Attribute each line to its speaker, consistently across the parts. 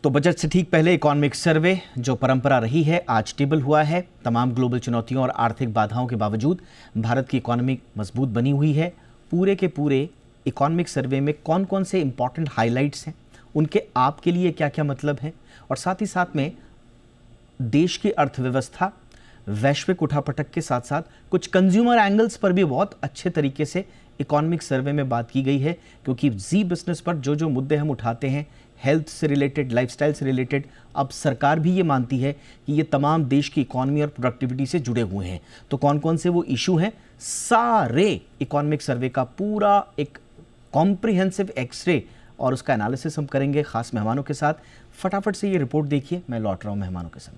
Speaker 1: तो बजट से ठीक पहले इकोनॉमिक सर्वे जो परंपरा रही है आज टेबल हुआ है। तमाम ग्लोबल चुनौतियों और आर्थिक बाधाओं के बावजूद भारत की इकोनॉमी मजबूत बनी हुई है। पूरे के पूरे इकोनॉमिक सर्वे में कौन कौन से इंपॉर्टेंट हाइलाइट्स हैं, उनके आपके लिए क्या क्या मतलब हैं, और साथ ही साथ में देश की अर्थव्यवस्था वैश्विक उठापटक के साथ साथ कुछ कंज्यूमर एंगल्स पर भी बहुत अच्छे तरीके से इकोनॉमिक सर्वे में बात की गई है। क्योंकि जी बिजनेस पर जो जो मुद्दे हम उठाते हैं, हेल्थ से रिलेटेड, लाइफस्टाइल से रिलेटेड, अब सरकार भी ये मानती है कि ये तमाम देश की इकोनॉमी और प्रोडक्टिविटी से जुड़े हुए हैं। तो कौन कौन से वो इशू हैं, सारे इकोनॉमिक सर्वे का पूरा एक कॉम्प्रिहेंसिव एक्सरे और उसका एनालिसिस हम करेंगे खास मेहमानों के साथ। फटाफट से ये रिपोर्ट देखिए, मैं लौट रहा हूं मेहमानों के साथ।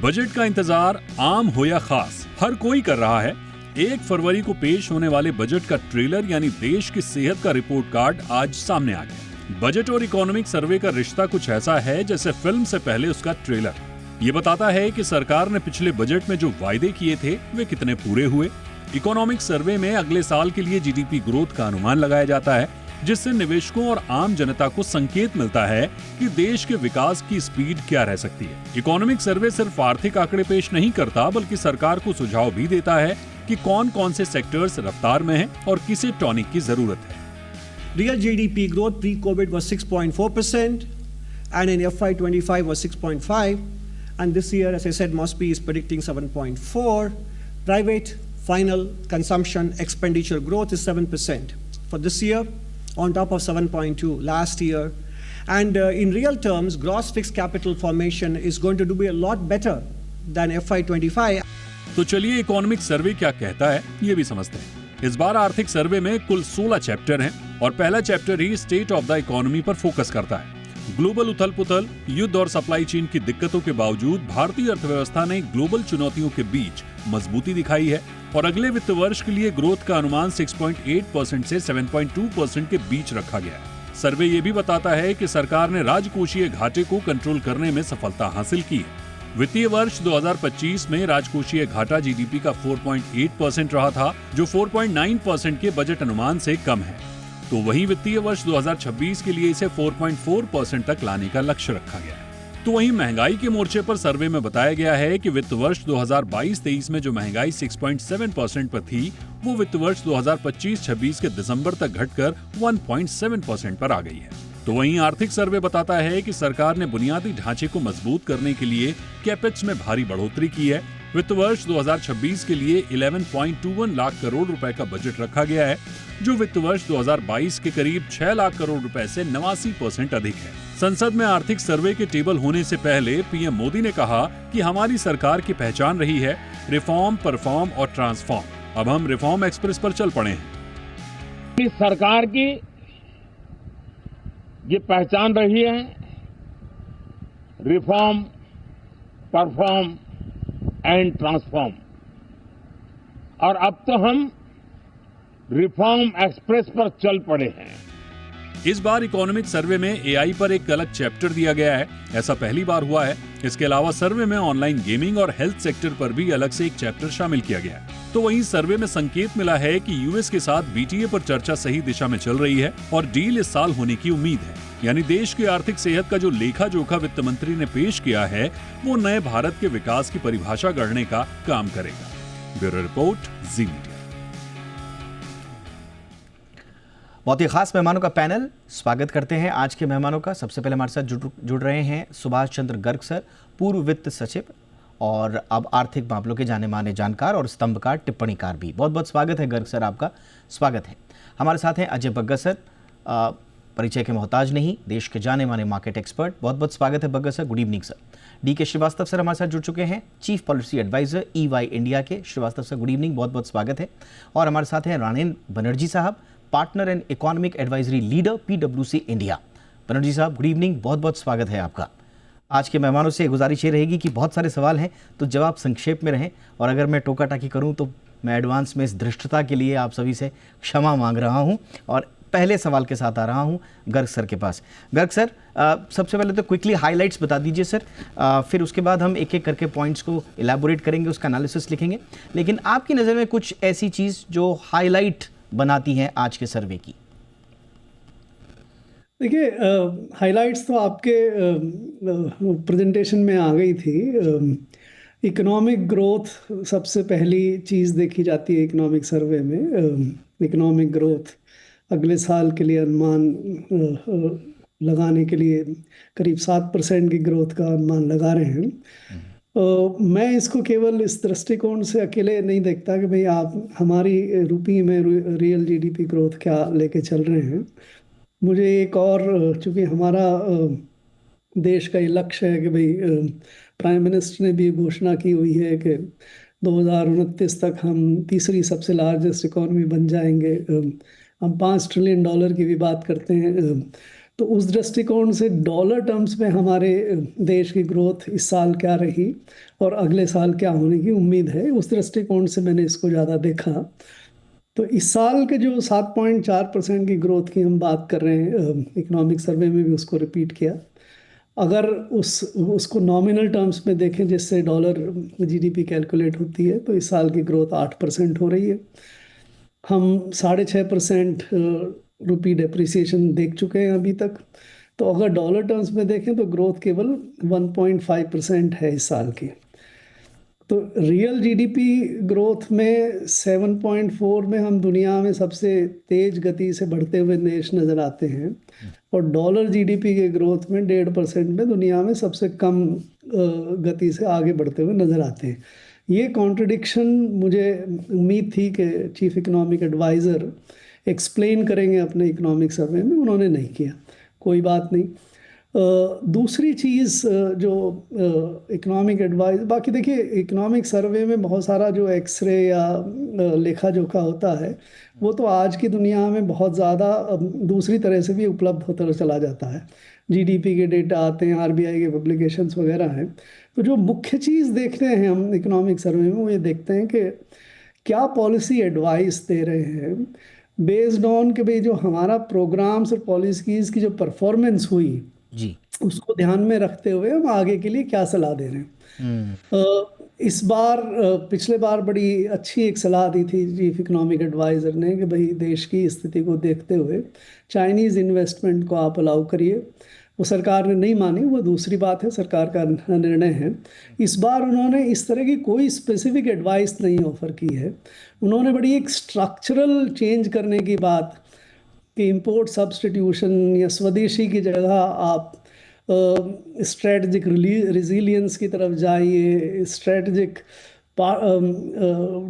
Speaker 2: बजट का इंतजार आम हो या खास, हर कोई कर रहा है। 1 फरवरी को पेश होने वाले बजट का ट्रेलर यानी देश की सेहत का रिपोर्ट कार्ड आज सामने आ गया। बजट और इकोनॉमिक सर्वे का रिश्ता कुछ ऐसा है जैसे फिल्म से पहले उसका ट्रेलर। ये बताता है कि सरकार ने पिछले बजट में जो वायदे किए थे वे कितने पूरे हुए। इकोनॉमिक सर्वे में अगले साल के लिए जीडीपी ग्रोथ का अनुमान लगाया जाता है, जिससे निवेशकों और आम जनता को संकेत मिलता है कि देश के विकास की स्पीड क्या रह सकती है। इकोनॉमिक सर्वे सिर्फ आर्थिक आंकड़े पेश नहीं करता, बल्कि सरकार को सुझाव भी देता है कि कौन कौन से सेक्टर्स रफ्तार में हैं और किसे टॉनिक की जरूरत है।
Speaker 3: Real GDP growth pre-COVID was 6.4% and in FY25 was 6.5, and this year, as I said, Mosby is predicting 7.4. Private final consumption expenditure growth is 7% for this year, on top of 7.2 last year. And in real terms, gross fixed capital formation is going to be a lot better than FY25.
Speaker 2: तो चलिए economic survey क्या कहता है ये भी समझते हैं। इस बार आर्थिक सर्वे में कुल 16 चैप्टर हैं और पहला chapter he state of the economy पर फोकस करता है। ग्लोबल उथल पुथल, युद्ध और सप्लाई चेन की दिक्कतों के बावजूद भारतीय अर्थव्यवस्था ने ग्लोबल चुनौतियों के बीच मजबूती दिखाई है और अगले वित्त वर्ष के लिए ग्रोथ का अनुमान 6.8% से 7.2% के बीच रखा गया है। सर्वे ये भी बताता है कि सरकार ने राजकोषीय घाटे को कंट्रोल करने में सफलता हासिल की है। वित्तीय वर्ष 2025 में राजकोषीय घाटा जीडीपी का 4.8% रहा था, जो 4.9% के बजट अनुमान से कम है। तो वहीं वित्तीय वर्ष 2026 के लिए इसे 4.4% तक लाने का लक्ष्य रखा गया है। तो वहीं महंगाई के मोर्चे पर सर्वे में बताया गया है कि वित्त वर्ष 2022-23 में जो महंगाई 6.7% पर थी, वो वित्त वर्ष 2025-26 के दिसंबर तक घटकर 1.7% पर आ गई है। तो वहीं आर्थिक सर्वे बताता है कि सरकार ने बुनियादी ढांचे को मजबूत करने के लिए कैपेक्स में भारी बढ़ोतरी की है। वित्त वर्ष 2026 के लिए 11.21 लाख करोड़ रुपए का बजट रखा गया है, जो वित्त वर्ष 2022 के करीब 6 लाख करोड़ रुपए से 89% अधिक है। संसद में आर्थिक सर्वे के टेबल होने से पहले पीएम मोदी ने कहा कि हमारी सरकार की पहचान रही है रिफॉर्म, परफॉर्म और ट्रांसफॉर्म। अब हम रिफॉर्म एक्सप्रेस पर चल पड़े हैं।
Speaker 4: इस सरकार की ये पहचान रही है रिफॉर्म, परफॉर्म एंड ट्रांसफॉर्म, और अब तो हम रिफॉर्म एक्सप्रेस पर चल पड़े हैं।
Speaker 2: इस बार इकोनॉमिक सर्वे में एआई पर एक अलग चैप्टर दिया गया है, ऐसा पहली बार हुआ है। इसके अलावा सर्वे में ऑनलाइन गेमिंग और हेल्थ सेक्टर पर भी अलग से एक चैप्टर शामिल किया गया है। तो वहीं सर्वे में संकेत मिला है कि यूएस के साथ बीटीए पर चर्चा सही दिशा में चल रही है और डील इस साल होने की उम्मीद है। यानी देश की आर्थिक सेहत का जो लेखा जोखा वित्त मंत्री ने पेश किया है, वो नए भारत के विकास की परिभाषा गढ़ने का काम करेगा। ब्यूरो रिपोर्ट, जी मीडिया।
Speaker 1: बहुत ही खास मेहमानों का पैनल, स्वागत करते हैं आज के मेहमानों का। सबसे पहले हमारे साथ जुड़ रहे हैं सुभाष चंद्र गर्ग सर, पूर्व वित्त सचिव और अब आर्थिक मामलों के जाने माने जानकार और स्तंभकार, टिप्पणीकार भी। बहुत बहुत स्वागत है गर्ग सर, आपका स्वागत है। हमारे साथ हैं अजय बग्गा सर, परिचय के मोहताज नहीं, देश के जाने माने मार्केट एक्सपर्ट। बहुत बहुत स्वागत है Bagga sir, good evening sir. DK Srivastava sir हमारे साथ जुड़ चुके हैं, chief policy adviser EY India के। श्रीवास्तव सर गुड इवनिंग, बहुत बहुत स्वागत है। और हमारे साथ हैं राणेन बनर्जी साहब, partner and economic advisory leader पीडब्ल्यूसी इंडिया। बनर्जी साहब गुड इवनिंग, बहुत बहुत स्वागत है आपका। आज के मेहमानों से गुजारिश ये रहेगी कि बहुत सारे सवाल हैं तो जवाब संक्षेप में रहें, और अगर मैं टोका टाकी करूं तो मैं एडवांस में इस धृष्टता के लिए आप सभी से क्षमा मांग रहा हूं और पहले सवाल के साथ आ रहा हूं गर्ग सर के पास। गर्ग सर, सबसे पहले तो क्विकली हाइलाइट्स बता दीजिए सर, फिर उसके बाद हम एक एक करके पॉइंट्स को इलैबोरेट करेंगे, उसका एनालिसिस लिखेंगे। लेकिन आपकी नज़र में कुछ ऐसी चीज़ जो हाईलाइट बनाती हैं आज के सर्वे की?
Speaker 5: देखिए, हाइलाइट्स तो आपके प्रेजेंटेशन में आ गई थी। इकोनॉमिक ग्रोथ सबसे पहली चीज़ देखी जाती है इकोनॉमिक सर्वे में। इकोनॉमिक ग्रोथ अगले साल के लिए अनुमान लगाने के लिए करीब 7% की ग्रोथ का अनुमान लगा रहे हैं। मैं इसको केवल इस दृष्टिकोण से अकेले नहीं देखता कि भाई आप हमारी रुपये में रियल जीडीपी ग्रोथ क्या लेके चल रहे हैं। मुझे एक और, चूँकि हमारा देश का ये लक्ष्य है कि भाई प्राइम मिनिस्टर ने भी घोषणा की हुई है कि 2029 तक हम तीसरी सबसे लार्जेस्ट इकॉनमी बन जाएंगे। हम $5 ट्रिलियन की भी बात करते हैं। तो उस दृष्टिकोण से डॉलर टर्म्स में हमारे देश की ग्रोथ इस साल क्या रही और अगले साल क्या होने की उम्मीद है, उस दृष्टिकोण से मैंने इसको ज़्यादा देखा। तो इस साल के जो 7.4% की ग्रोथ की हम बात कर रहे हैं, इकोनॉमिक सर्वे में भी उसको रिपीट किया। अगर उसको नॉमिनल टर्म्स में देखें जिससे डॉलर जीडीपी कैलकुलेट होती है, तो इस साल की ग्रोथ 8% हो रही है। हम 6.5% रुपी डेप्रिसिएशन देख चुके हैं अभी तक। तो अगर डॉलर टर्म्स में देखें तो ग्रोथ केवल 1.5% है इस साल की। तो रियल जीडीपी ग्रोथ में 7.4 में हम दुनिया में सबसे तेज गति से बढ़ते हुए देश नज़र आते हैं, और डॉलर जीडीपी के ग्रोथ में 1.5% में दुनिया में सबसे कम गति से आगे बढ़ते हुए नज़र आते हैं। ये कॉन्ट्रडिक्शन मुझे उम्मीद थी कि चीफ इकोनॉमिक एडवाइज़र एक्सप्लेन करेंगे अपने इकोनॉमिक सर्वे में, उन्होंने नहीं किया। कोई बात नहीं। दूसरी चीज़ जो इकोनॉमिक एडवाइस, बाकी देखिए इकोनॉमिक सर्वे में बहुत सारा जो एक्सरे या लेखा जोखा होता है वो तो आज की दुनिया में बहुत ज़्यादा दूसरी तरह से भी उपलब्ध होता चला जाता है। जीडीपी के डेटा आते हैं, आरबीआई के पब्लिकेशंस वगैरह हैं। तो जो मुख्य चीज़ देखते हैं हम इकोनॉमिक सर्वे में, वो ये देखते हैं कि क्या पॉलिसी एडवाइस दे रहे हैं बेस्ड ऑन कि भाई जो हमारा प्रोग्राम्स और पॉलिसीज़ की जो परफॉर्मेंस हुई
Speaker 1: जी,
Speaker 5: उसको ध्यान में रखते हुए हम आगे के लिए क्या सलाह दे रहे हैं। इस बार पिछले बार बड़ी अच्छी एक सलाह दी थी चीफ इकोनॉमिक एडवाइज़र ने कि भाई देश की स्थिति को देखते हुए चाइनीज़ इन्वेस्टमेंट को आप अलाउ करिए। वो सरकार ने नहीं मानी, वो दूसरी बात है, सरकार का निर्णय है। इस बार उन्होंने इस तरह की कोई स्पेसिफिक एडवाइस नहीं ऑफ़र की है। उन्होंने बड़ी एक स्ट्रक्चरल चेंज करने की बात कि इंपोर्ट सब्स्टिट्यूशन या स्वदेशी की जगह आप स्ट्रेटजिक रिजिलियंस की तरफ जाइए, स्ट्रेटजिक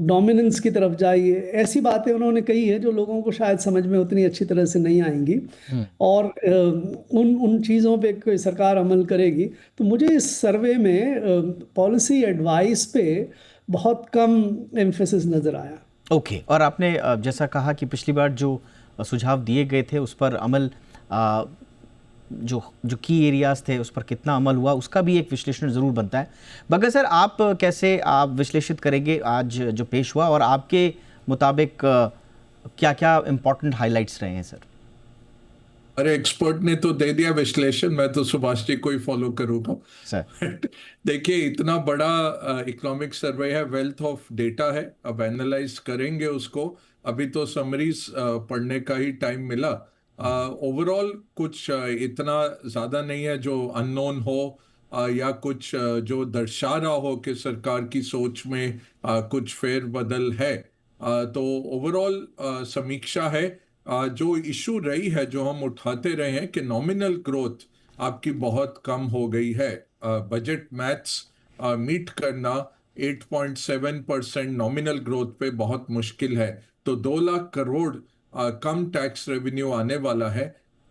Speaker 5: डोमिनेंस की तरफ जाइए। ऐसी बातें उन्होंने कही है जो लोगों को शायद समझ में उतनी अच्छी तरह से नहीं आएंगी, और उन चीज़ों पे कोई सरकार अमल करेगी। तो मुझे इस सर्वे में पॉलिसी एडवाइस पे बहुत कम एम्फेसिस नज़र आया।
Speaker 1: ओके। और आपने जैसा कहा कि पिछली बार जो सुझाव दिए गए थे उस पर अमल, जो की एरियाज थे उस पर कितना अमल हुआ, उसका भी एक विश्लेषण ज़रूर बनता है। बगैर सर, आप कैसे आप विश्लेषित करेंगे आज जो पेश हुआ, और आपके मुताबिक क्या क्या इम्पोर्टेंट हाइलाइट्स रहे हैं सर?
Speaker 6: अरे एक्सपर्ट ने तो दे दिया विश्लेषण, मैं तो सुभाष जी को ही फॉलो करूंगा
Speaker 1: सर
Speaker 6: देखिए, इतना बड़ा इकोनॉमिक सर्वे है, वेल्थ ऑफ डेटा है, अब एनालाइज करेंगे उसको। अभी तो समरीज पढ़ने का ही टाइम मिला। ओवरऑल कुछ इतना ज्यादा नहीं है जो अननोन हो या कुछ जो दर्शा रहा हो कि सरकार की सोच में कुछ फेर बदल है। तो ओवरऑल समीक्षा है। जो इशू रही है, जो हम उठाते रहे हैं कि नॉमिनल ग्रोथ आपकी बहुत कम हो गई है। बजट मैथ्स मीट करना 8.7% नॉमिनल ग्रोथ पे बहुत मुश्किल है। तो 2 लाख करोड़ कम टैक्स रेवेन्यू आने वाला है,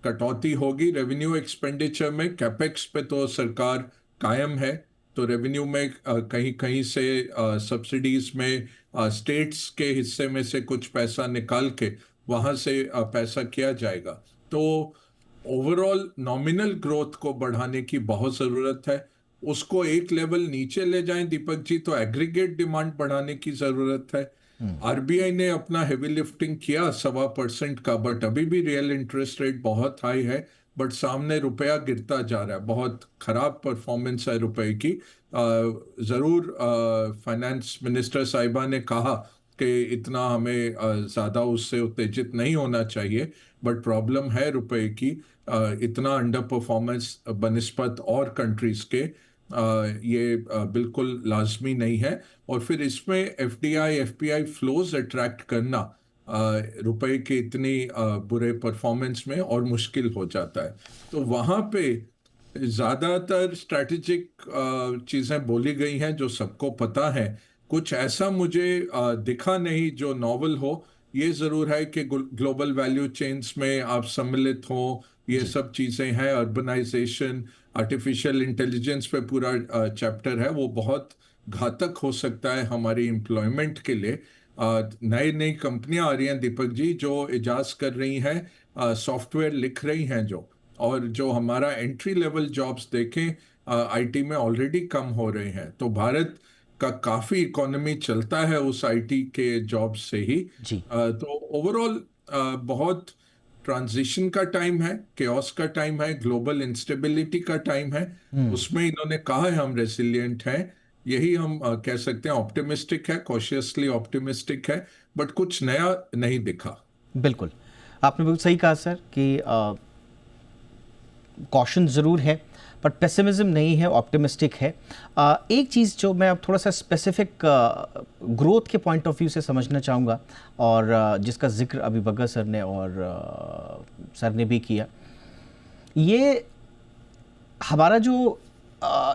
Speaker 6: कटौती होगी रेवेन्यू एक्सपेंडिचर में। कैपेक्स पे तो सरकार कायम है, तो रेवेन्यू में कहीं कहीं से सब्सिडीज में स्टेट्स के हिस्से में से कुछ पैसा निकाल के वहां से पैसा किया जाएगा। तो ओवरऑल नॉमिनल ग्रोथ को बढ़ाने की बहुत जरूरत है। उसको एक लेवल नीचे ले जाएं दीपक जी, तो एग्रीगेट डिमांड बढ़ाने की जरूरत है। आरबीआई ने अपना हेवी लिफ्टिंग किया 1.25% का, बट अभी भी रियल इंटरेस्ट रेट बहुत हाई है, बट सामने रुपया गिरता जा रहा है। बहुत खराब परफॉर्मेंस है रुपए की। जरूर फाइनेंस मिनिस्टर साहिबा ने कहा कि इतना हमें ज़्यादा उससे उत्तेजित नहीं होना चाहिए, बट प्रॉब्लम है रुपए की, इतना अंडर परफॉर्मेंस बनिस्पत और कंट्रीज के, ये बिल्कुल लाजमी नहीं है। और फिर इसमें एफडीआई एफपीआई फ्लोज अट्रैक्ट करना रुपए के इतनी बुरे परफॉर्मेंस में और मुश्किल हो जाता है। तो वहाँ पे ज्यादातर स्ट्रैटेजिक चीजें बोली गई हैं जो सबको पता है। कुछ ऐसा मुझे दिखा नहीं जो नॉवल हो। ये जरूर है कि ग्लोबल वैल्यू चेन्स में आप सम्मिलित हो, ये सब चीजें हैं। अर्बनाइजेशन, आर्टिफिशियल इंटेलिजेंस पे पूरा चैप्टर है, वो बहुत घातक हो सकता है हमारी एम्प्लॉयमेंट के लिए। नई नई कंपनियां आ रही हैं दीपक जी, जो इजाज कर रही हैं, सॉफ्टवेयर लिख रही हैं जो, और जो हमारा एंट्री लेवल जॉब्स देखें आईटी में ऑलरेडी कम हो रहे हैं। तो भारत का काफी इकोनॉमी चलता है उस आईटी के जॉब्स से ही।
Speaker 1: जी।
Speaker 6: तो ओवरऑल बहुत ट्रांजिशन का टाइम है, केओस का टाइम है, ग्लोबल इंस्टेबिलिटी का टाइम है। उसमें इन्होंने कहा है हम रेसिलिएंट हैं, यही हम कह सकते हैं। ऑप्टिमिस्टिक है, कॉशियसली ऑप्टिमिस्टिक है, बट कुछ नया नहीं दिखा।
Speaker 1: बिल्कुल, आपने बिल्कुल सही कहा सर कि कॉशन ज़रूर है पर पेसिमिज्म नहीं है, ऑप्टिमिस्टिक है। एक चीज़ जो मैं अब थोड़ा सा स्पेसिफिक ग्रोथ के पॉइंट ऑफ व्यू से समझना चाहूँगा और जिसका जिक्र अभी भगत सर ने और सर ने भी किया, ये हमारा जो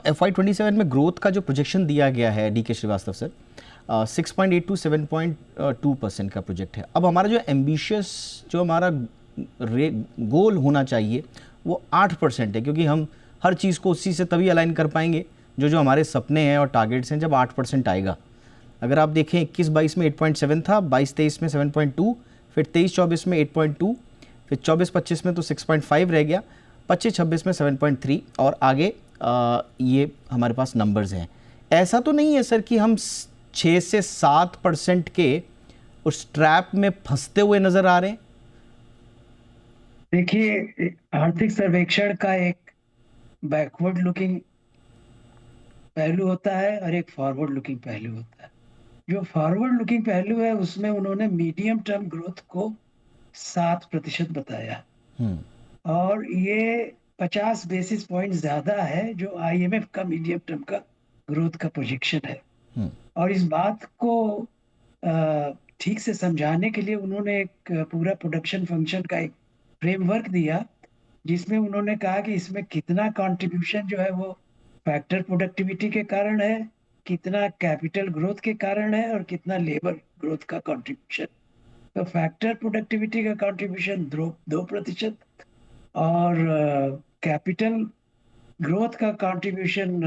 Speaker 1: FY27 में ग्रोथ का जो प्रोजेक्शन दिया गया है डी के श्रीवास्तव सर, 6.8 to 7.2% का प्रोजेक्ट है। अब हमारा जो एम्बिशियस जो हमारा गोल होना चाहिए वो 8% है, क्योंकि हम हर चीज़ को उसी से तभी अलाइन कर पाएंगे जो हमारे सपने हैं और टारगेट्स हैं, जब 8% आएगा। अगर आप देखें 21-22 में 8.7 था, 22-23 में 7.2, फिर 23-24 में 8.2, फिर 24-25 में तो 6.5 रह गया, 25-26 में 7.3 और आगे ये हमारे पास नंबर्स हैं। ऐसा तो नहीं है सर कि हम 6 से 7% के उस ट्रैप में फंसते हुए नज़र आ रहे हैं?
Speaker 7: देखिए, आर्थिक सर्वेक्षण का एक बैकवर्ड लुकिंग पहलू होता है और एक फॉरवर्ड लुकिंग पहलू होता है। जो फॉरवर्ड लुकिंग पहलू है उसमें उन्होंने मीडियम टर्म ग्रोथ को 7% बताया और ये 50 बेसिस पॉइंट ज्यादा है जो IMF का मीडियम टर्म का ग्रोथ का प्रोजेक्शन है। और इस बात को ठीक से समझाने के लिए उन्होंने एक पूरा प्रोडक्शन फंक्शन का एक फ्रेमवर्क दिया, जिसमें उन्होंने कहा कि इसमें कितना कंट्रीब्यूशन जो है वो फैक्टर प्रोडक्टिविटी के कारण है, कितना कैपिटल ग्रोथ के कारण है और कितना लेबर ग्रोथ का कंट्रीब्यूशन। तो फैक्टर प्रोडक्टिविटी का कंट्रीब्यूशन 2% और कैपिटल ग्रोथ का कंट्रीब्यूशन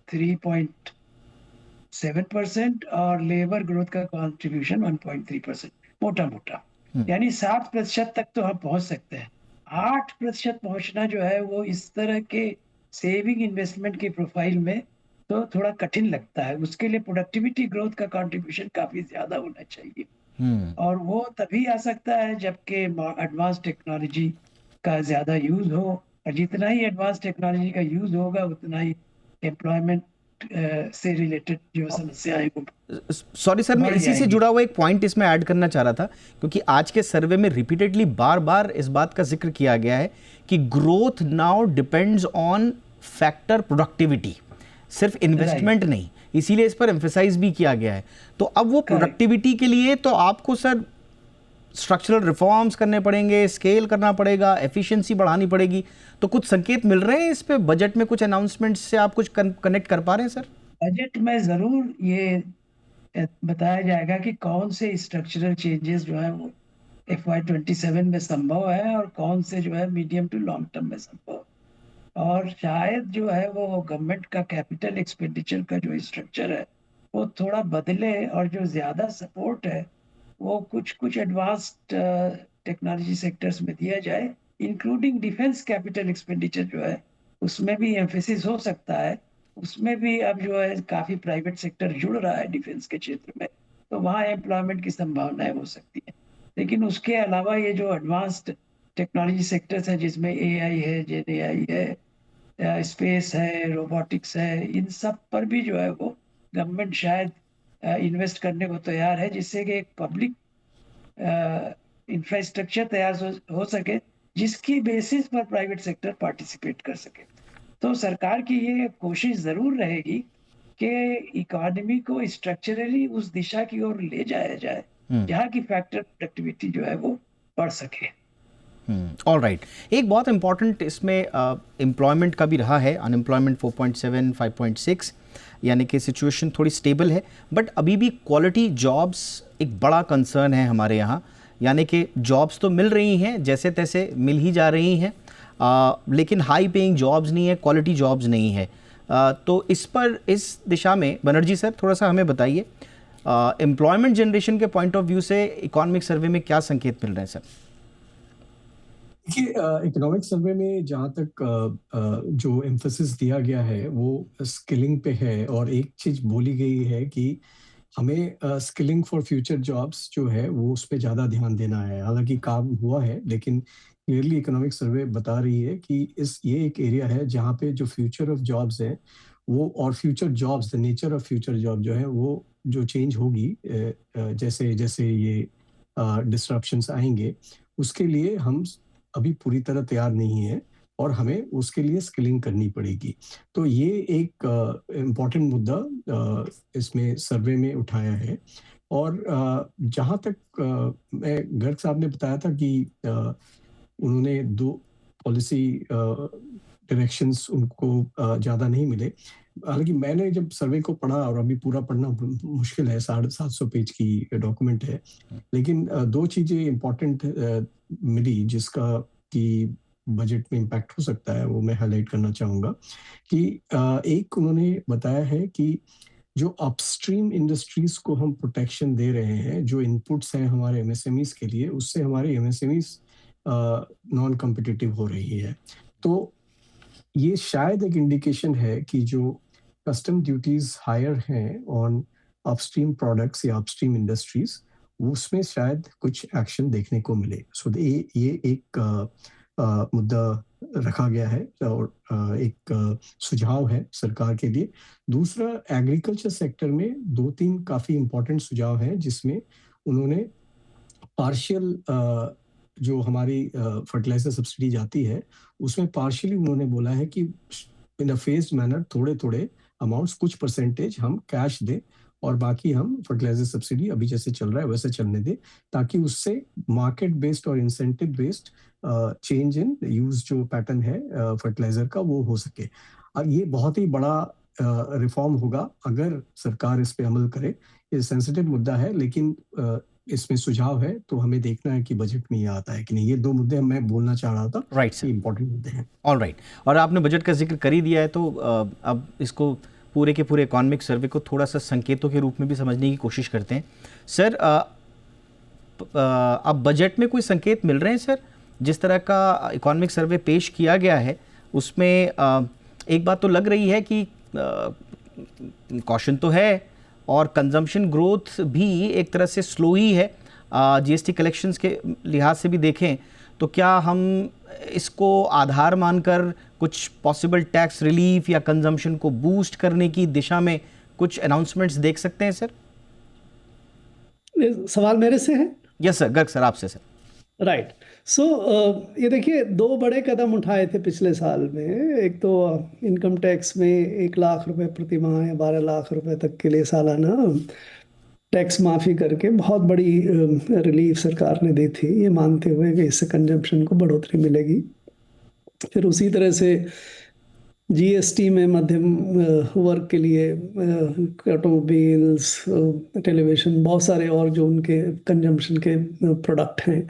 Speaker 7: 3.7% और लेबर ग्रोथ का कंट्रीब्यूशन 1.3%, मोटा मोटा। यानी 7% तक तो हम पहुंच सकते हैं। 8% पहुंचना जो है वो इस तरह के सेविंग इन्वेस्टमेंट की प्रोफाइल में तो थोड़ा कठिन लगता है। उसके लिए प्रोडक्टिविटी ग्रोथ का कंट्रीब्यूशन काफी ज्यादा होना चाहिए और वो तभी आ सकता है जबकि एडवांस टेक्नोलॉजी का ज्यादा यूज हो, और जितना ही एडवांस टेक्नोलॉजी का यूज होगा उतना ही एम्प्लॉयमेंट से रिलेटेड जो समस्याएं को।
Speaker 1: सॉरी सर, मैं इसी से जुड़ा हुआ एक पॉइंट इसमें ऐड करना चाह रहा था, क्योंकि आज के सर्वे में रिपीटेडली बार बार इस बात का जिक्र किया गया है कि growth now depends on factor productivity, सिर्फ इन्वेस्टमेंट नहीं। इसीलिए इस पर एम्फेसाइज भी किया गया है। तो अब वो प्रोडक्टिविटी के लिए तो आपको सर स्ट्रक्चरल रिफॉर्म्स करने पड़ेंगे, स्केल करना पड़ेगा, एफिशिएंसी बढ़ानी पड़ेगी। तो कुछ संकेत मिल रहे हैं इस पे? बजट में कुछ अनाउंसमेंट्स से आप कुछ कनेक्ट कर पा रहे हैं सर?
Speaker 7: बजट में जरूर ये बताया जाएगा कि कौन से स्ट्रक्चरल चेंजेस जो है वो FY27 में संभव है और कौन से जो है मीडियम टू लॉन्ग टर्म में संभव। और शायद जो है वो गवर्नमेंट का कैपिटल एक्सपेंडिचर का जो स्ट्रक्चर है वो थोड़ा बदले और जो ज्यादा सपोर्ट है वो कुछ एडवांस्ड टेक्नोलॉजी सेक्टर्स में दिया जाए, इंक्लूडिंग डिफेंस कैपिटल एक्सपेंडिचर जो है उसमें भी एम्फेसिस हो सकता है। उसमें भी अब जो है काफी प्राइवेट सेक्टर जुड़ रहा है डिफेंस के क्षेत्र में, तो वहाँ एम्प्लॉयमेंट की संभावनाएं हो सकती है। लेकिन उसके अलावा ये जो एडवांस्ड टेक्नोलॉजी सेक्टर्स है जिसमें AI है, GenAI है, स्पेस है, रोबोटिक्स है, इन सब पर भी जो है वो गवर्नमेंट शायद इन्वेस्ट करने को तैयार है, जिससे कि एक पब्लिक इंफ्रास्ट्रक्चर तैयार हो सके, जिसकी बेसिस पर प्राइवेट सेक्टर पार्टिसिपेट कर सके। तो सरकार की ये कोशिश ज़रूर रहेगी कि इकोनॉमी को स्ट्रक्चरली उस दिशा की ओर ले जाया जाए जहाँ की फैक्टर प्रोडक्टिविटी जो है वो बढ़ सके।
Speaker 1: ऑल राइट, एक बहुत इंपॉर्टेंट इसमें एम्प्लॉयमेंट का भी रहा है। अनएम्प्लॉयमेंट 4.7 5.6, यानी कि सिचुएशन थोड़ी स्टेबल है, बट अभी भी क्वालिटी जॉब्स एक बड़ा कंसर्न है हमारे यहाँ। यानी कि जॉब्स तो मिल रही हैं, जैसे तैसे मिल ही जा रही हैं, लेकिन हाई पेइंग जॉब्स नहीं है, क्वालिटी जॉब्स नहीं है। तो इस पर, इस दिशा में बनर्जी सर थोड़ा सा हमें बताइए, एम्प्लॉयमेंट जनरेशन के पॉइंट ऑफ व्यू से इकोनॉमिक सर्वे में क्या संकेत मिल रहे हैं सर?
Speaker 8: देखिए, इकोनॉमिक सर्वे में जहाँ तक जो एम्फेसिस दिया गया है वो स्किलिंग पे है, और एक चीज बोली गई है कि हमें स्किलिंग फॉर फ्यूचर जॉब्स जो है वो उस पर ज़्यादा ध्यान देना है। हालांकि काम हुआ है, लेकिन क्लियरली इकोनॉमिक सर्वे बता रही है कि ये एक एरिया है जहाँ पे जो फ्यूचर ऑफ जॉब्स है वो, और future jobs, the nature of future job जो है वो जो चेंज होगी जैसे जैसे ये डिस्ट्रप्शंस आएंगे, उसके लिए हम अभी पूरी तरह तैयार नहीं है, और हमें उसके लिए स्किलिंग करनी पड़ेगी। तो ये एक इम्पॉर्टेंट मुद्दा इसमें सर्वे में उठाया है। और जहाँ तक मैं गर्ग साहब ने बताया था कि उन्होंने 2 पॉलिसी डायरेक्शंस उनको ज़्यादा नहीं मिले। हालांकि मैंने जब सर्वे को पढ़ा, और अभी पूरा पढ़ना मुश्किल है, 750 पेज की डॉक्यूमेंट है, लेकिन 2 चीज़ें इम्पॉर्टेंट मिली जिसका कि बजट में इम्पैक्ट हो सकता है, वो मैं हाईलाइट करना चाहूँगा। कि एक उन्होंने बताया है कि जो अपस्ट्रीम इंडस्ट्रीज को हम प्रोटेक्शन दे रहे हैं, जो इनपुट्स हैं हमारे एमएसएमईज के लिए, उससे हमारे एमएसएमईज नॉन कॉम्पिटिटिव हो रही है। तो ये शायद एक इंडिकेशन है कि जो कस्टम ड्यूटीज हायर हैं ऑन अपस्ट्रीम प्रोडक्ट्स या अपस्ट्रीम इंडस्ट्रीज, उसमें शायद कुछ एक्शन देखने को मिले। सो ये एक मुद्दा रखा गया है, और एक सुझाव है सरकार के लिए। दूसरा, एग्रीकल्चर सेक्टर में 2-3 काफ़ी इम्पोर्टेंट सुझाव हैं, जिसमें उन्होंने पार्शियल जो हमारी फर्टिलाइजर सब्सिडी जाती है, उसमें पार्शियली उन्होंने बोला है कि इन अ फेज्ड मैनर थोड़े अमाउंट्स, कुछ परसेंटेज हम कैश दें, और बाकी हम फर्टिलाइजर सब्सिडी अभी जैसे चल रहा है वैसे चलने दें, ताकि उससे मार्केट बेस्ड और incentive based change in use जो पैटर्न है फर्टिलाइजर का, वो हो सके। अब ये बहुत ही बड़ा रिफॉर्म होगा अगर सरकार इस पे अमल करे। ये सेंसिटिव मुद्दा है, लेकिन इसमें सुझाव है, तो हमें देखना है कि बजट में ये आता है कि नहीं। ये 2 मुद्दे मैं बोलना चाह रहा था,
Speaker 1: राइट सर,
Speaker 8: इंपॉर्टेंट मुद्दे हैं।
Speaker 1: ऑल राइट, और आपने बजट का जिक्र कर ही दिया है, तो अब इसको पूरे के पूरे इकोनॉमिक सर्वे को थोड़ा सा संकेतों के रूप में भी समझने की कोशिश करते हैं। सर, अब बजट में कोई संकेत मिल रहे हैं सर? जिस तरह का इकोनॉमिक सर्वे पेश किया गया है, उसमें एक बात तो लग रही है कि कॉशन तो है, और कंजम्पशन ग्रोथ भी एक तरह से स्लो ही है। जीएसटी कलेक्शंस के लिहाज से भी देखें तो क्या हम इसको आधार मानकर कुछ पॉसिबल टैक्स रिलीफ या कंजम्पशन को बूस्ट करने की दिशा में कुछ अनाउंसमेंट्स देख सकते हैं सर?
Speaker 5: सवाल मेरे से है?
Speaker 1: यस सर, गर्ग सर आपसे सर।
Speaker 5: राइट। सो ये देखिए, 2 बड़े कदम उठाए थे पिछले साल में। एक तो इनकम टैक्स में 1 लाख रुपए प्रति माह या 12 लाख रुपए तक के लिए सालाना टैक्स माफ़ी करके बहुत बड़ी रिलीफ सरकार ने दी थी, ये मानते हुए कि इससे कंजम्पशन को बढ़ोतरी मिलेगी। फिर उसी तरह से जीएसटी में मध्यम वर्ग के लिए ऑटोमोबाइल्स, टेलीविज़न, बहुत सारे और जो उनके कंजम्पशन के प्रोडक्ट हैं,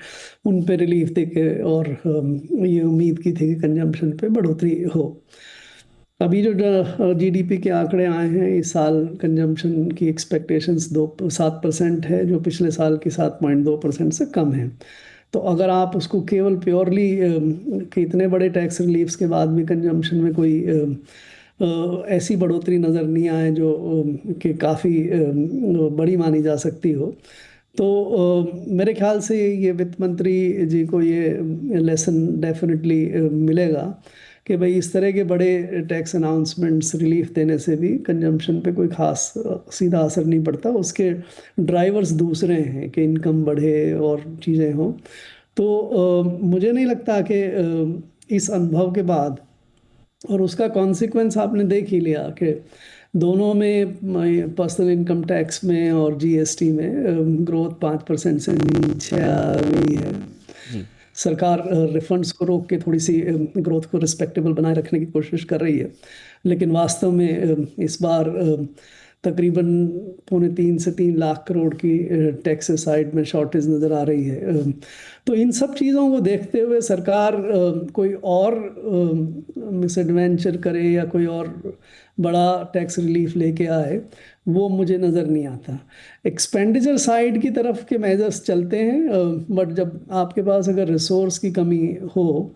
Speaker 5: उन पे रिलीफ देके, और ये उम्मीद की थी कि कंजम्पशन पे बढ़ोतरी हो। अभी जो जीडीपी के आंकड़े आए हैं, इस साल कंजम्पशन की एक्सपेक्टेशंस 7% है, जो पिछले साल की 7.2% से कम है। तो अगर आप उसको केवल प्योरली कि इतने बड़े टैक्स रिलीफ्स के बाद भी कंजम्पशन में कोई ऐसी बढ़ोतरी नज़र नहीं आए जो कि काफ़ी बड़ी मानी जा सकती हो, तो मेरे ख्याल से ये वित्त मंत्री जी को ये लेसन डेफिनेटली मिलेगा कि भाई इस तरह के बड़े टैक्स अनाउंसमेंट्स रिलीफ देने से भी कंजम्पशन पे कोई खास सीधा असर नहीं पड़ता, उसके ड्राइवर्स दूसरे हैं कि इनकम बढ़े और चीज़ें हों। तो मुझे नहीं लगता कि इस अनुभव के बाद, और उसका कॉन्सिक्वेंस आपने देख ही लिया कि दोनों में पर्सनल इनकम टैक्स में और जीएसटी में ग्रोथ 5% से नीचे आ गई है। सरकार रिफंड्स को रोक के थोड़ी सी ग्रोथ को रिस्पेक्टेबल बनाए रखने की कोशिश कर रही है, लेकिन वास्तव में इस बार तकरीबन 2.25 से 3 लाख करोड़ की टैक्स साइड में शॉर्टेज नज़र आ रही है। तो इन सब चीज़ों को देखते हुए सरकार कोई और मिसएडवेंचर करे या कोई और बड़ा टैक्स रिलीफ लेके आए, वो मुझे नज़र नहीं आता। एक्सपेंडिचर साइड की तरफ के मेजर्स चलते हैं, बट जब आपके पास अगर रिसोर्स की कमी हो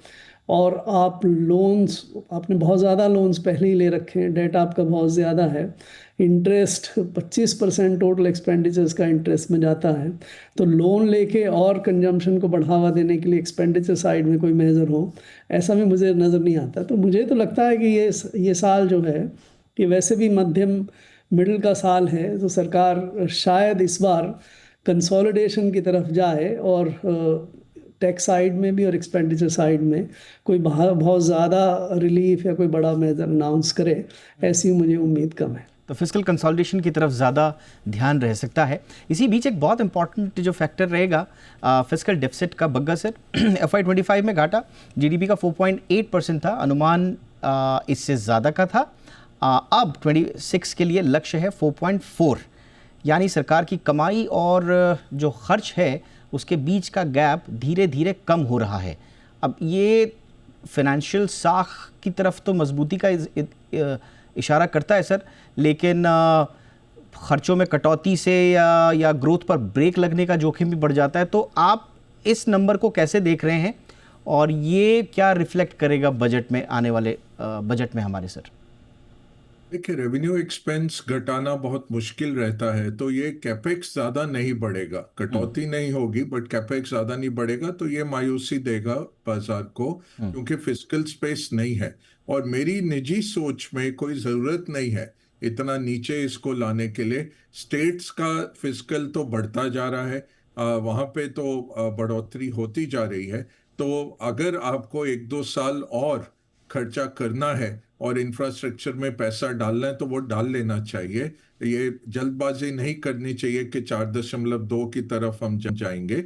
Speaker 5: और आप लोन्स, आपने बहुत ज़्यादा लोन्स पहले ही ले रखे हैं, डेट आपका बहुत ज़्यादा है, इंटरेस्ट 25% टोटल एक्सपेंडिचर्स का इंटरेस्ट में जाता है, तो लोन लेके और कंजम्पशन को बढ़ावा देने के लिए एक्सपेंडिचर साइड में कोई मेजर हो, ऐसा भी मुझे नज़र नहीं आता। तो मुझे तो लगता है कि ये साल जो है कि वैसे भी मध्यम मिडिल का साल है, तो सरकार शायद इस बार कंसोलिडेशन की तरफ जाए और टैक्स साइड में भी और एक्सपेंडिचर साइड में कोई बहुत ज़्यादा रिलीफ या कोई बड़ा मेजर अनाउंस करे, ऐसी मुझे उम्मीद कम है।
Speaker 1: तो फिस्कल कंसोलिडेशन की तरफ ज़्यादा ध्यान रह सकता है। इसी बीच एक बहुत इंपॉर्टेंट जो फैक्टर रहेगा फिस्कल डेफिसिट का, बग्गा सर FY25 में घाटा जीडीपी का 4.8% था, अनुमान इससे ज़्यादा का था। अब 26 के लिए लक्ष्य है 4.4, यानी सरकार की कमाई और जो खर्च है उसके बीच का गैप धीरे धीरे कम हो रहा है। अब ये फाइनेंशियल साख की तरफ तो मजबूती का इशारा करता है सर, लेकिन खर्चों में कटौती से या ग्रोथ पर ब्रेक लगने का जोखिम भी बढ़ जाता है। तो आप इस नंबर को कैसे देख रहे हैं और ये क्या रिफ्लेक्ट करेगा बजट में, आने वाले बजट में हमारे सर?
Speaker 6: देखिए, रेवेन्यू एक्सपेंस घटाना बहुत मुश्किल रहता है, तो ये कैपेक्स ज्यादा नहीं बढ़ेगा, कटौती नहीं होगी बट कैपेक्स ज्यादा नहीं बढ़ेगा, तो ये मायूसी देगा बाजार को, क्योंकि फिस्कल स्पेस नहीं है। और मेरी निजी सोच में कोई जरूरत नहीं है इतना नीचे इसको लाने के लिए। स्टेट्स का फिस्कल तो बढ़ता जा रहा है, वहां पे तो बढ़ोतरी होती जा रही है। तो अगर आपको 1-2 साल और खर्चा करना है और इंफ्रास्ट्रक्चर में पैसा डालना है तो वो डाल लेना चाहिए। ये जल्दबाजी नहीं करनी चाहिए कि 4.2 की तरफ हम जाएंगे।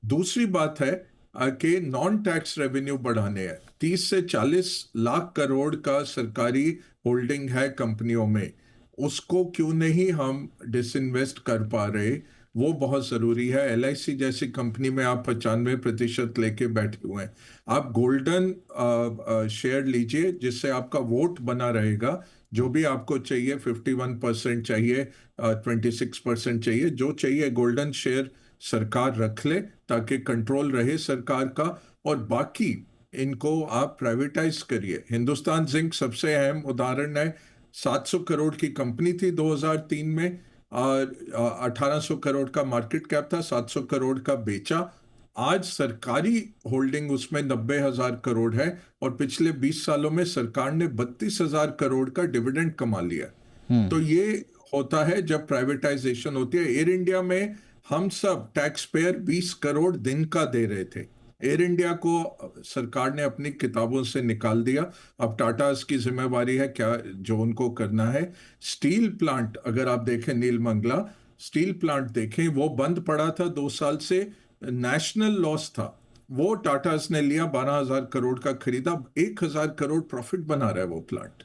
Speaker 6: दूसरी बात है कि नॉन टैक्स रेवेन्यू बढ़ाने हैं। 30 से 40 लाख करोड़ का सरकारी होल्डिंग है कंपनियों में, उसको क्यों नहीं हम डिसइन्वेस्ट कर पा रहे, वो बहुत जरूरी है। LIC जैसी कंपनी में आप 95% लेके बैठे हुए हैं। आप गोल्डन शेयर लीजिए जिससे आपका वोट बना रहेगा। जो भी आपको चाहिए, 51% चाहिए, 26% चाहिए, जो चाहिए गोल्डन शेयर सरकार रख ले ताकि कंट्रोल रहे सरकार का। और बाकी इनको आप प्राइवेटाइज करिए। हिंदुस्तान जिंक सबसे अहम उदाहरण है। 700 करोड़ की कंपनी थी 2003 में, 1800 करोड़ का मार्केट कैप था, 700 करोड़ का बेचा। आज सरकारी होल्डिंग उसमें 90,000 करोड़ है और पिछले 20 सालों में सरकार ने 32,000 करोड़ का डिविडेंड कमा लिया। तो ये होता है जब प्राइवेटाइजेशन होती है। एयर इंडिया में हम सब टैक्स पेयर 20 करोड़ दिन का दे रहे थे। एयर इंडिया को सरकार ने अपनी किताबों से निकाल दिया। अब टाटास की जिम्मेवारी है क्या जो उनको करना है। स्टील प्लांट अगर आप देखें, नीलमंगला स्टील प्लांट देखें, वो बंद पड़ा था 2 साल से, नेशनल लॉस था, वो टाटास ने लिया, 12,000 करोड़ का खरीदा, 1,000 करोड़ प्रॉफिट बना रहा है वो प्लांट।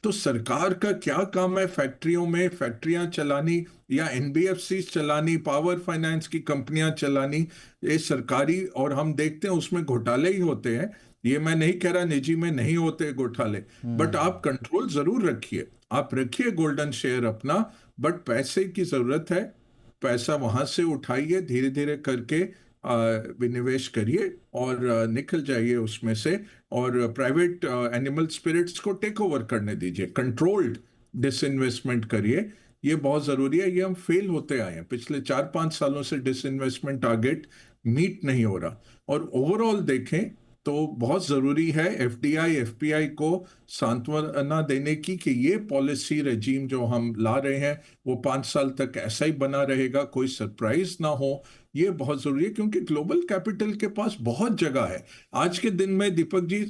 Speaker 6: तो सरकार का क्या काम है? फैक्ट्रियों में फैक्ट्रियां चलानी या NBFC चलानी, पावर फाइनेंस की कंपनियां चलानी, ये सरकारी। और हम देखते हैं उसमें घोटाले ही होते हैं। ये मैं नहीं कह रहा निजी में नहीं होते घोटाले, बट आप कंट्रोल जरूर रखिए। आप रखिए गोल्डन शेयर अपना, बट पैसे की जरूरत है, पैसा वहां से उठाइए, धीरे धीरे करके विनिवेश करिए और निकल जाइए उसमें से। और प्राइवेट एनिमल स्पिरिट्स को टेक ओवर करने दीजिए, कंट्रोल्ड डिसइन्वेस्टमेंट करिए। ये बहुत जरूरी है। ये हम फेल होते आए हैं पिछले 4-5 सालों से, डिसइन्वेस्टमेंट टारगेट मीट नहीं हो रहा। और ओवरऑल देखें तो बहुत जरूरी है एफडीआई एफपीआई को सांत्वना देने की कि ये पॉलिसी रेजीम जो हम ला रहे हैं वो 5 साल तक ऐसा ही बना रहेगा, कोई सरप्राइज ना हो। ये बहुत जरूरी है क्योंकि ग्लोबल कैपिटल के पास बहुत जगह है। आज के दिन में Deepak ji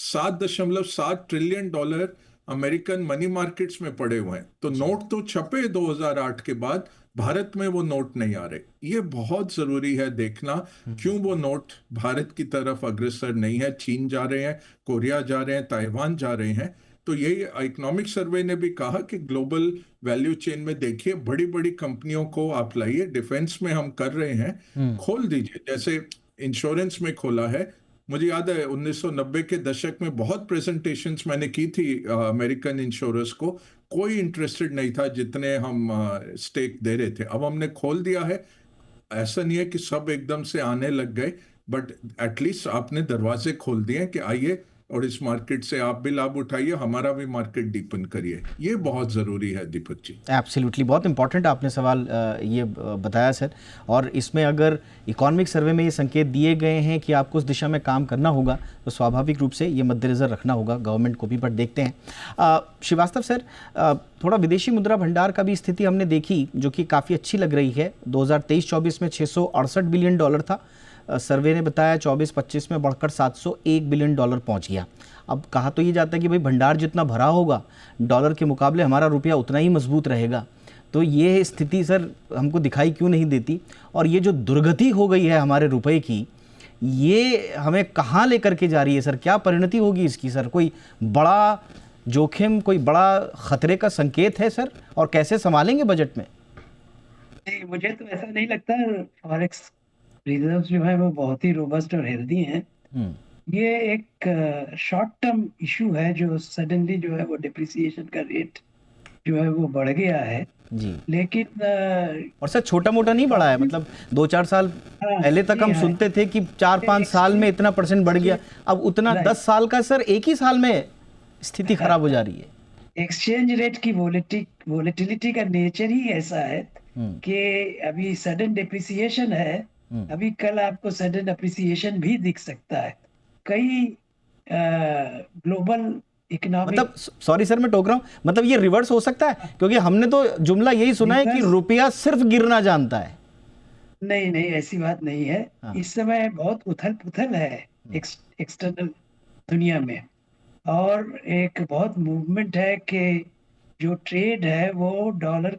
Speaker 6: 7.7 trillion dollar American money markets में पड़े हुए हैं। तो नोट तो छपे 2008 के बाद, भारत में वो नोट नहीं आ रहे। ये बहुत जरूरी है देखना क्यों वो नोट भारत की तरफ अग्रसर नहीं है। चीन जा रहे हैं, कोरिया जा रहे हैं, ताइवान जा रहे हैं। तो यही इकोनॉमिक सर्वे ने भी कहा कि ग्लोबल वैल्यू चेन में देखिए बड़ी बड़ी कंपनियों को आप लाइए। डिफेंस में हम कर रहे हैं, खोल दीजिए, जैसे इंश्योरेंस में खोला है। मुझे याद है 1990 के दशक में बहुत प्रेजेंटेशंस मैंने की थी अमेरिकन इंश्योरर्स को, कोई इंटरेस्टेड नहीं था जितने हम स्टेक दे रहे थे। अब हमने खोल दिया है। ऐसा नहीं है कि सब एकदम से आने लग गए, बट एटलीस्ट आपने दरवाजे खोल दिए कि आइए और इस मार्केट से आप भी लाभ उठाइए, हमारा भी मार्केट डीपन करिए। ये बहुत ज़रूरी है दीपक जी।
Speaker 1: एब्सोल्युटली, बहुत इंपॉर्टेंट आपने सवाल ये बताया सर। और इसमें अगर इकोनॉमिक सर्वे में ये संकेत दिए गए हैं कि आपको उस दिशा में काम करना होगा तो स्वाभाविक रूप से ये मद्देनज़र रखना होगा गवर्नमेंट को भी। बट देखते हैं श्रीवास्तव सर, थोड़ा विदेशी मुद्रा भंडार का भी स्थिति हमने देखी जो कि काफ़ी अच्छी लग रही है। 2023-24 में 668 बिलियन डॉलर था, सर्वे ने बताया 24-25 में बढ़कर 701 बिलियन डॉलर पहुंच गया। अब कहा तो ये जाता है कि भाई भंडार जितना भरा होगा डॉलर के मुकाबले हमारा रुपया उतना ही मजबूत रहेगा। तो ये स्थिति सर हमको दिखाई क्यों नहीं देती? और ये जो दुर्गति हो गई है हमारे रुपए की, ये हमें कहाँ लेकर के जा रही है सर? क्या परिणति होगी इसकी सर? कोई बड़ा जोखिम, कोई बड़ा खतरे का संकेत है सर? और कैसे संभालेंगे बजट में?
Speaker 7: नहीं, मुझे तो ऐसा नहीं लगता। फॉरेक्स रिजर्व्स जो है वो बहुत ही रोबस्ट और हेल्दी हैं। ये एक शॉर्ट टर्म इशू है जो सडनली जो है वो डिप्रिसिएशन का रेट जो है वो बढ़ गया है
Speaker 1: जी।
Speaker 7: लेकिन
Speaker 1: और सर छोटा मोटा नहीं बढ़ा है, मतलब 2-4 साल पहले तक हम सुनते थे कि 4-5 साल में इतना % बढ़ गया। अब उतना 10 साल का सर एक ही साल में स्थिति खराब हो जा रही है।
Speaker 7: एक्सचेंज रेट की वोलेटिलिटी का नेचर ही ऐसा है कि अभी सडन डिप्रिसिएशन है, अभी कल आपको सडन अप्रिसिएशन भी दिख सकता है। कई ग्लोबल इकोनॉमिक,
Speaker 1: मतलब सॉरी सर मैं टोक रहा हूँ, मतलब ये रिवर्स हो सकता है? क्योंकि हमने तो जुमला यही सुना है कि रुपया सिर्फ गिरना जानता है।
Speaker 7: नहीं नहीं, ऐसी बात नहीं है। इस समय बहुत उथल पुथल है एक्सटर्नल दुनिया में, और एक बहुत मूवमेंट है कि जो ट्रेड है वो डॉलर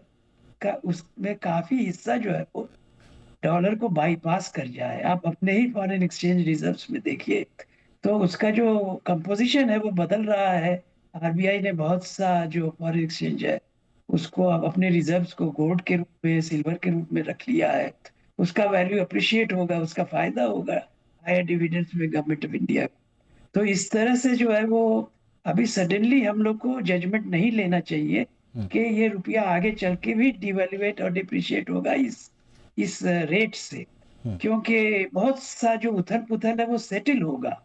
Speaker 7: का, उसमें काफी हिस्सा जो है वो डॉलर को बाईपास कर जाए। आप अपने ही फॉरेन एक्सचेंज रिजर्व्स में देखिए तो उसका जो कंपोजिशन है वो बदल रहा है। आरबीआई ने बहुत सा जो फॉरेन एक्सचेंज है उसको अब अपने रिजर्व्स को गोल्ड के रूप में, सिल्वर के रूप में रख लिया है। उसका वैल्यू अप्रिशिएट होगा, उसका फायदा होगा हायर डिविडेंड्स में गवर्नमेंट ऑफ इंडिया। तो इस तरह से जो है वो अभी सडनली हम लोग को जजमेंट नहीं लेना चाहिए कि ये रुपया आगे चल के भी डिवैल्यूएट और डिप्रिशिएट होगा इस रेट से, क्योंकि बहुत सा जो उथल पुथल है वो सेटल होगा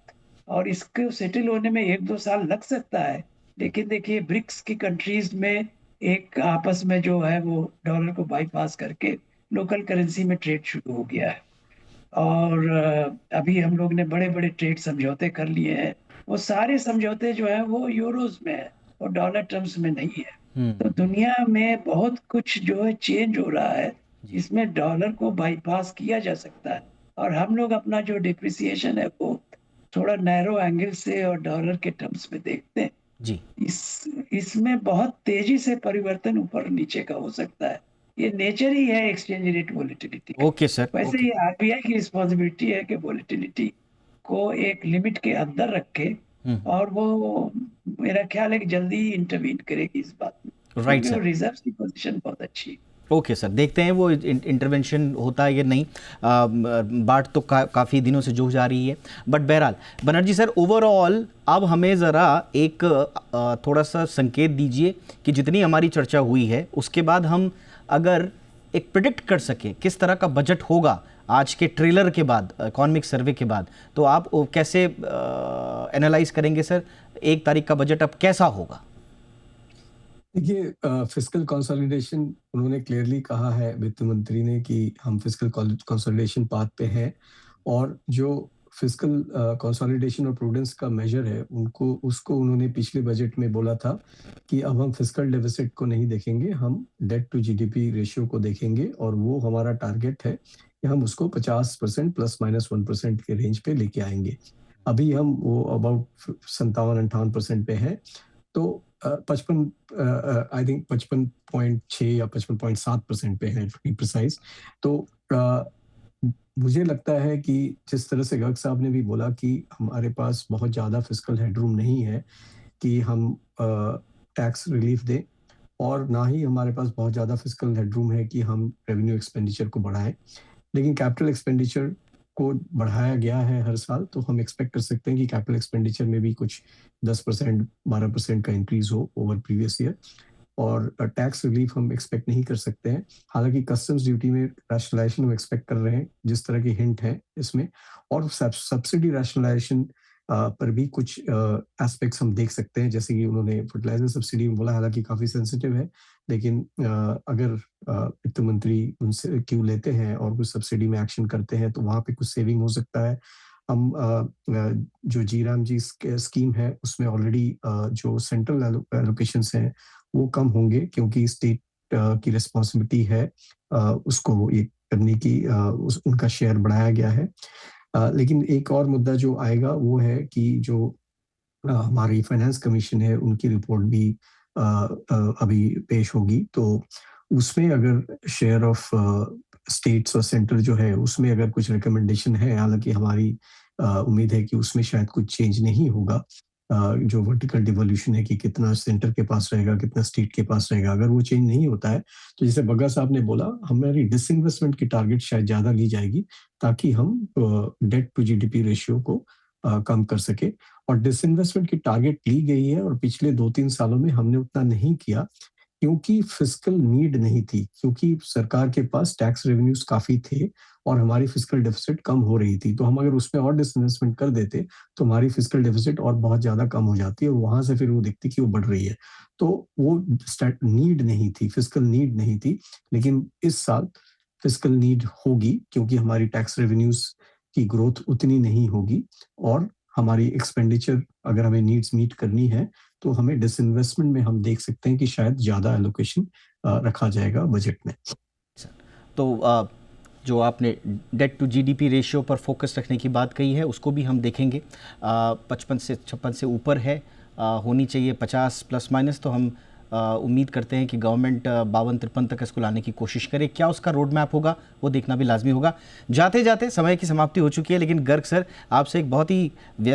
Speaker 7: और इसको सेटल होने में 1-2 साल लग सकता है। लेकिन देखिए ब्रिक्स की कंट्रीज में एक आपस में जो है वो डॉलर को बाईपास करके लोकल करेंसी में ट्रेड शुरू हो गया है, और अभी हम लोग ने बड़े बड़े ट्रेड समझौते कर लिए हैं। वो सारे समझौते जो है वो यूरोज में है और डॉलर टर्म्स में नहीं है। तो दुनिया में बहुत कुछ जो है चेंज हो रहा है, इसमें डॉलर को बाईपास किया जा सकता है। और हम लोग अपना जो डिप्रिसिएशन है वो थोड़ा नैरो एंगल से और डॉलर के टर्म्स में देखते हैं
Speaker 1: जी।
Speaker 7: इसमें बहुत तेजी से परिवर्तन ऊपर नीचे का हो सकता है। ये नेचर ही है exchange rate volatility.
Speaker 1: Okay sir.
Speaker 7: वैसे ये आरबीआई की रिस्पॉन्सिबिलिटी है कि वोलेटिलिटी को एक लिमिट के अंदर रखे, और वो मेरा ख्याल है कि जल्दी ही इंटरवीन करेगी इस बात में।
Speaker 1: Right sir.
Speaker 7: रिजर्व की पोजीशन बहुत अच्छी है।
Speaker 1: ओके सर, देखते हैं वो इंटरवेंशन होता है या नहीं। बात तो काफ़ी दिनों से जूझ जा रही है। बट बहरहाल बनर्जी सर, ओवरऑल अब हमें ज़रा एक थोड़ा सा संकेत दीजिए कि जितनी हमारी चर्चा हुई है उसके बाद हम अगर एक प्रिडिक्ट कर सके किस तरह का बजट होगा आज के ट्रेलर के बाद, इकोनॉमिक सर्वे के बाद, तो आप कैसे एनालाइज करेंगे सर 1 तारीख का बजट अब कैसा होगा?
Speaker 8: देखिए, फिस्कल कंसोलिडेशन उन्होंने क्लियरली कहा है वित्त मंत्री ने कि हम फिस्कल कंसोलिडेशन पाथ पे हैं, और जो फिस्कल कंसोलिडेशन और प्रूडेंस का मेजर है उसको उन्होंने पिछले बजट में बोला था कि अब हम फिस्कल डेफिसिट को नहीं देखेंगे, हम डेट टू जीडीपी रेशियो को देखेंगे और वो हमारा टारगेट है कि हम उसको 50% ±1% के रेंज पे लेके आएंगे। अभी हम वो अबाउट 57-58% पे है, तो 55.6 या 55.7% पे है, टू बी प्रिसाइज। तो मुझे लगता है कि जिस तरह से गर्ग साहब ने भी बोला कि हमारे पास बहुत ज़्यादा फिस्कल हेडरूम नहीं है कि हम टैक्स रिलीफ दें, और ना ही हमारे पास बहुत ज़्यादा फिस्कल हेडरूम है कि हम रेवेन्यू एक्सपेंडिचर को बढ़ाएं, लेकिन कैपिटल एक्सपेंडिचर को बढ़ाया गया है हर साल, तो हम एक्सपेक्ट कर सकते हैं कि कैपिटल एक्सपेंडिचर में भी कुछ 10% 12% का इंक्रीज हो ओवर प्रीवियस ईयर, और टैक्स रिलीफ हम एक्सपेक्ट नहीं कर सकते हैं। हालांकि कस्टम्स ड्यूटी में रैशनलाइजेशन हम एक्सपेक्ट कर रहे हैं, जिस तरह की हिंट है इसमें, और सब्सिडी रैशनलाइजेशन पर भी कुछ एस्पेक्ट्स हम देख सकते हैं, जैसे कि उन्होंने फर्टिलाइजर सब्सिडी में बोला, हालांकि काफ़ी सेंसिटिव है, लेकिन अगर वित्त मंत्री उनसे क्यों लेते हैं और कुछ सब्सिडी में एक्शन करते हैं तो वहाँ पे कुछ सेविंग हो सकता है। हम जो जीराम जी स्कीम है उसमें ऑलरेडी जो सेंट्रल एलोकेशंस हैं वो कम होंगे, क्योंकि स्टेट की रिस्पॉन्सिबिलिटी है उसको ये करने की, उनका शेयर बढ़ाया गया है। लेकिन एक और मुद्दा जो आएगा वो है कि जो हमारी फाइनेंस कमीशन है उनकी रिपोर्ट भी अभी पेश होगी, तो उसमें अगर शेयर ऑफ स्टेट्स और सेंटर जो है उसमें अगर कुछ रिकमेंडेशन है, हालांकि हमारी उम्मीद है कि उसमें शायद कुछ चेंज नहीं होगा, जो वर्टिकल डिवोल्यूशन है कि कितना सेंटर के पास रहेगा कितना स्टेट के पास रहेगा, अगर वो चेंज नहीं होता है तो जैसे बग्गा साहब ने बोला, हमारी डिसइन्वेस्टमेंट की टारगेट शायद ज़्यादा ली जाएगी ताकि हम डेट टू जीडीपी रेशियो को कम कर सके। और डिसइन्वेस्टमेंट की टारगेट ली गई है और पिछले 2-3 सालों में हमने उतना नहीं किया क्योंकि फिस्कल नीड नहीं थी, क्योंकि सरकार के पास टैक्स रेवेन्यूज काफ़ी थे और हमारी फिस्कल डेफिसिट कम हो रही थी। तो हम अगर उसमें और डिसइन्वेस्टमेंट कर देते तो हमारी फिस्कल डेफिसिट और बहुत ज़्यादा कम हो जाती है और वहाँ से फिर वो दिखती कि वो बढ़ रही है। तो वो नीड नहीं थी, फिस्कल नीड नहीं थी, लेकिन इस साल फिस्कल नीड होगी क्योंकि हमारी टैक्स रेवेन्यूज की ग्रोथ उतनी नहीं होगी और हमारी एक्सपेंडिचर अगर हमें नीड्स मीट करनी है तो हमें डिसइन्वेस्टमेंट में हम देख सकते हैं कि शायद ज़्यादा एलोकेशन रखा जाएगा बजट में।
Speaker 1: तो जो आपने डेट टू जीडीपी रेशियो पर फोकस रखने की बात कही है उसको भी हम देखेंगे। 55 से 56 से ऊपर है, होनी चाहिए 50 प्लस माइनस, तो हम उम्मीद करते हैं कि गवर्नमेंट 52-53 तक इसको लाने की कोशिश करे। क्या उसका रोड मैप होगा वो देखना भी लाजमी होगा। जाते जाते समय की समाप्ति हो चुकी है, लेकिन गर्ग सर आपसे एक बहुत ही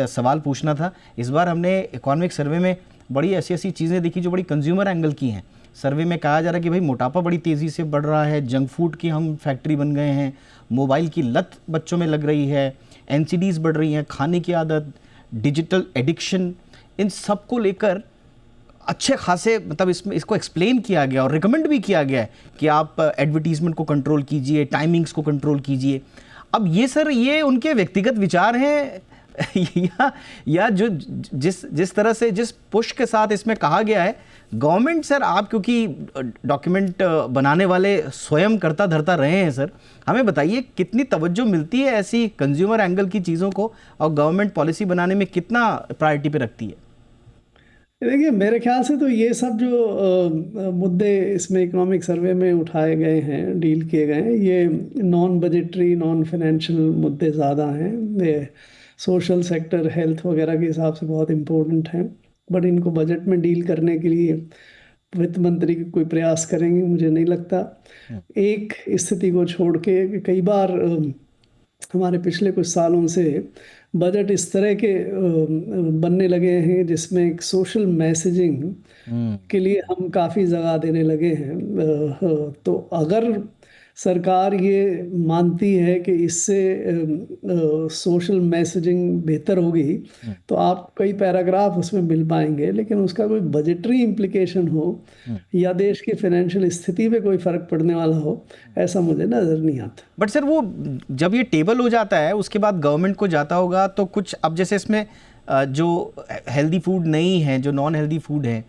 Speaker 1: सवाल पूछना था। इस बार हमने इकोनॉमिक सर्वे में बड़ी ऐसी चीज़ें देखी जो बड़ी कंज्यूमर एंगल की हैं। सर्वे में कहा जा रहा है कि भाई मोटापा बड़ी तेज़ी से बढ़ रहा है, जंक फूड की हम फैक्ट्री बन गए हैं, मोबाइल की लत बच्चों में लग रही है, एनसीडीज़ बढ़ रही हैं, खाने की आदत, डिजिटल एडिक्शन, इन सब को लेकर अच्छे खासे मतलब इसको एक्सप्लेन किया गया और रिकमेंड भी किया गया है कि आप एडवर्टीजमेंट को कंट्रोल कीजिए, टाइमिंग्स को कंट्रोल कीजिए। अब ये सर ये उनके व्यक्तिगत विचार हैं या जो जिस तरह से जिस पुश के साथ इसमें कहा गया है, गवर्नमेंट सर आप क्योंकि डॉक्यूमेंट बनाने वाले स्वयं करता धरता रहे हैं सर, हमें बताइए कितनी तवज्जो मिलती है ऐसी कंज्यूमर एंगल की चीज़ों को और गवर्नमेंट पॉलिसी बनाने में कितना प्रायोरिटी पे रखती है?
Speaker 5: देखिए मेरे ख्याल से तो ये सब जो मुद्दे इसमें इकोनॉमिक सर्वे में उठाए गए हैं, डील किए गए हैं, ये नॉन बजटरी नॉन फाइनेंशियल मुद्दे ज़्यादा हैं। ये सोशल सेक्टर हेल्थ वगैरह के हिसाब से बहुत इम्पोर्टेंट हैं, बट इनको बजट में डील करने के लिए वित्त मंत्री कोई प्रयास करेंगे मुझे नहीं लगता। एक स्थिति को छोड़ के कई बार हमारे पिछले कुछ सालों से बजट इस तरह के बनने लगे हैं जिसमें एक सोशल मैसेजिंग के लिए हम काफ़ी जगह देने लगे हैं। तो अगर सरकार ये मानती है कि इससे सोशल मैसेजिंग बेहतर होगी तो आप कई पैराग्राफ उसमें मिल पाएंगे, लेकिन उसका कोई बजटरी इम्प्लीकेशन हो या देश की फाइनेंशियल स्थिति पे कोई फ़र्क पड़ने वाला हो, ऐसा मुझे नज़र नहीं आता।
Speaker 1: बट सर वो जब ये टेबल हो जाता है उसके बाद गवर्नमेंट को जाता होगा तो कुछ, अब जैसे इसमें जो हेल्दी फूड नहीं है, जो नॉन हेल्दी फूड है,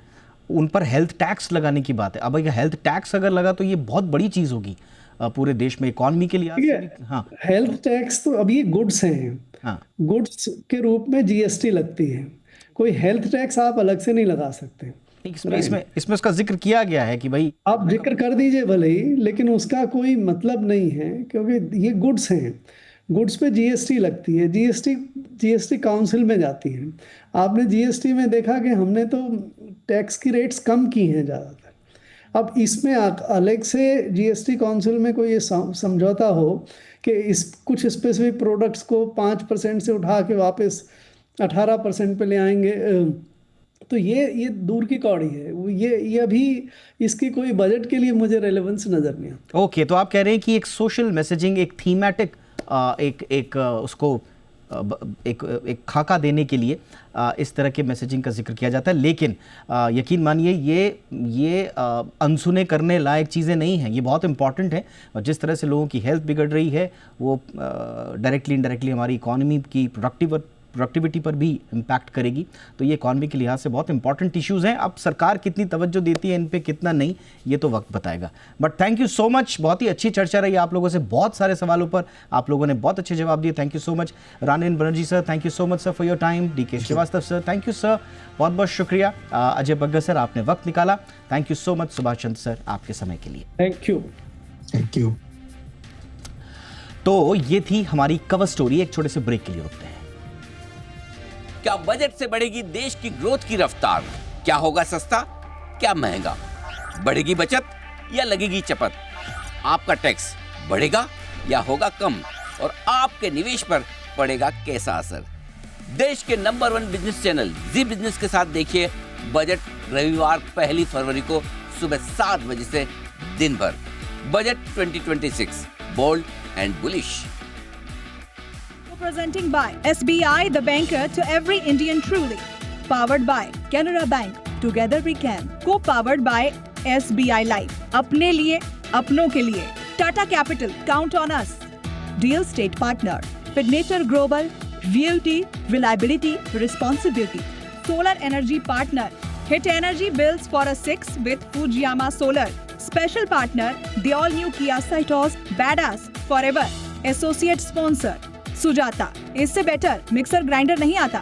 Speaker 1: उन पर हेल्थ टैक्स लगाने की बात है। अब अगर हेल्थ टैक्स अगर लगा तो ये बहुत बड़ी चीज़ होगी। पूरे देश में इकोनॉमी के लिहाज से भी? हाँ
Speaker 5: हेल्थ टैक्स तो अब ये गुड्स हैं,
Speaker 1: हाँ
Speaker 5: गुड्स के रूप में जीएसटी लगती है, कोई हेल्थ टैक्स आप अलग से नहीं लगा सकते।
Speaker 1: इसमें उसका जिक्र किया गया है कि भाई
Speaker 5: आप जिक्र कर दीजिए भले ही, लेकिन उसका कोई मतलब नहीं है, क्योंकि ये गुड्स हैं, गुड्स पे जीएसटी लगती है, जीएसटी काउंसिल में जाती है। आपने जीएसटी में देखा कि हमने तो टैक्स की रेट्स कम की हैं ज़्यादातर। अब इसमें अलग से जीएसटी काउंसिल में कोई ये समझौता हो कि इस कुछ स्पेसिफिक प्रोडक्ट्स को 5% से उठा के वापस 18% पे ले आएंगे, तो ये दूर की कौड़ी है। ये अभी इसकी कोई बजट के लिए मुझे रेलेवेंस नज़र नहीं आता।
Speaker 1: ओके, तो आप कह रहे हैं कि एक सोशल मैसेजिंग, एक थीमेटिक उसको एक खाका देने के लिए इस तरह के मैसेजिंग का जिक्र किया जाता है, लेकिन यकीन मानिए ये अनसुने करने लायक चीज़ें नहीं हैं, ये बहुत इंपॉर्टेंट है। और जिस तरह से लोगों की हेल्थ बिगड़ रही है वो डायरेक्टली इनडायरेक्टली हमारी इकोनॉमी की प्रोडक्टिविटी पर भी इम्पैक्ट करेगी। तो ये इकॉनमी के लिहाज से बहुत इंपॉर्टेंट इश्यूज़ हैं। अब सरकार कितनी तवज्जो देती है इन पे, कितना नहीं, ये तो वक्त बताएगा। But thank you so much, बहुत ही अच्छी चर्चा रही आप लोगों से, बहुत सारे सवालों पर आप लोगों ने बहुत अच्छे जवाब दिए। Thank you so much Ranen Banerjee sir, thank you so much sir for your time. DK Srivastava sir, thank you sir, बहुत बहुत शुक्रिया। अजय बग्गा सर, आपने वक्त निकाला, thank you so much. Subhash Chandra sir, आपके समय के लिए
Speaker 5: थैंक यू।
Speaker 1: तो ये थी हमारी कवर स्टोरी। एक छोटे से ब्रेक के लिए रुकते हैं।
Speaker 9: क्या बजट से बढ़ेगी देश की ग्रोथ की रफ्तार? क्या होगा सस्ता, क्या महंगा? बढ़ेगी बचत या लगेगी चपत? आपका टैक्स बढ़ेगा या होगा कम? और आपके निवेश पर पड़ेगा कैसा असर? देश के नंबर 1 बिजनेस चैनल जी बिजनेस के साथ देखिए बजट रविवार 1 फरवरी को सुबह 7 बजे से दिन भर। Budget 2026, bold and bullish.
Speaker 10: Presenting by SBI, the banker to every Indian truly. Powered by Canara Bank. Together we can. Co-powered by SBI Life. अपने लिए, अपनों के लिए. Tata Capital. Count on us. Deal State Partner. Signature Global. VUT. Reliability. Responsibility. Solar Energy Partner. Hit energy bills for a 6 with Fujiyama Solar. Special Partner. The all-new Kia Seltos. Badass. Forever. Associate Sponsor. Sujata, इससे better mixer grinder नहीं आता।